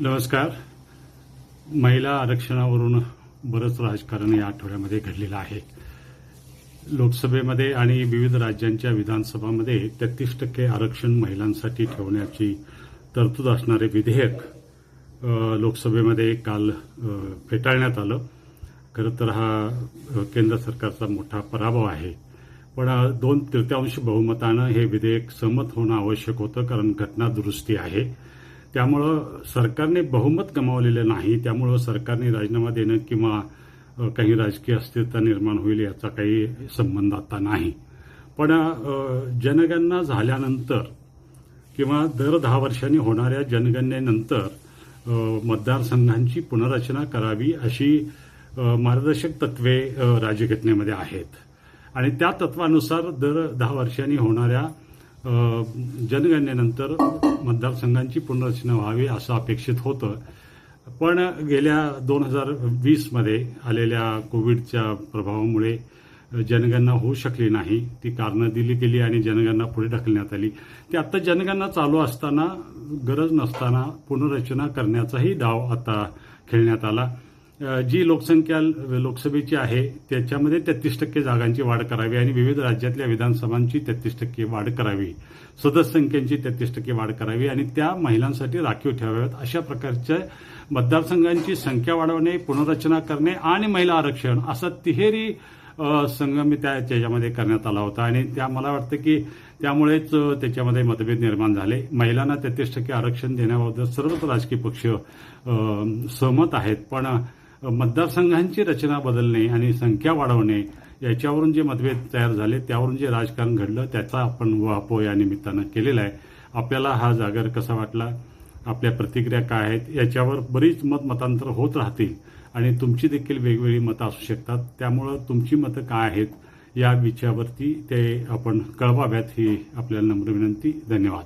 नमस्कार. महिला आरक्षणावरून बरंच राजकारण या आठवड्यामध्ये घडलेलं आहे. लोकसभेमध्ये आणि विविध राज्यांच्या विधानसभांमध्ये 33% आरक्षण महिलांसाठी ठेवण्याची तरतूद असणारे विधेयक लोकसभेमध्ये काल फेटाळण्यात आलं. खरं तर हा केंद्र सरकारचा मोठा पराभव आहे. पण 2/3 बहुमतानं हे विधेयक संमत होणं आवश्यक होतं, कारण घटना दुरुस्ती आहे. त्यामुळं सरकारने बहुमत गमावलेलं नाही. त्यामुळं सरकारने राजीनामा देणं किंवा काही राजकीय अस्थिरता निर्माण होईल याचा काही संबंध आता नाही. पण जनगणना झाल्यानंतर किंवा दर 10 वर्षांनी होणाऱ्या जनगणनेनंतर मतदारसंघांची पुनर्रचना करावी अशी मार्गदर्शक तत्वे राज्यघटनेमध्ये आहेत. आणि त्या तत्वानुसार दर 10 वर्षांनी होणाऱ्या जनगणनेनंतर मतदारसंघांची पुनर्रचना व्हावी असं अपेक्षित होतं. पण गेल्या 2020मध्ये आलेल्या कोविडच्या प्रभावामुळे जनगणना होऊ शकली नाही. ती कारणं दिली गेली आणि जनगणना पुढे ढकलण्यात आली. ती आता जनगणना चालू असताना गरज नसताना पुनर्रचना करण्याचाही डाव आता खेळण्यात आला. जी लोकसंख्या लोकसभेची आहे त्याच्यामध्ये 33% जागांची वाढ करावी आणि विविध राज्यातल्या विधानसभांची 33% वाढ करावी, सदस्य संख्येची 33% वाढ करावी आणि त्या महिलांसाठी राखीव ठेवाव्यात. अशा प्रकारच्या मतदारसंघांची संख्या वाढवणे, पुनर्रचना करणे आणि महिला आरक्षण असा तिहेरी संगम त्याच्यामध्ये करण्यात आला होता. आणि मला वाटतं की त्यामुळेच त्याच्यामध्ये मतभेद निर्माण झाले. महिलांना 33% आरक्षण देण्याबाबत सर्वच राजकीय पक्ष सहमत आहेत. पण मतदारसंघांची रचना बदलणे आणि संख्या वाढवणे याच्यावरून जे मतभेद तयार झाले, त्यावरून जे राजकारण घडलं, त्याचा आपण उहापोह या निमित्तानं केलेला आहे. आपल्याला हा जागर कसा वाटला, आपल्या प्रतिक्रिया काय आहेत याच्यावर बरीच मतांतर होत राहतील आणि तुमची देखील वेगवेगळी मतं असू शकतात. त्यामुळं तुमची मतं काय आहेत या विषयावरती ते आपण कळवाव्यात ही आपल्याला नम्र विनंती. धन्यवाद.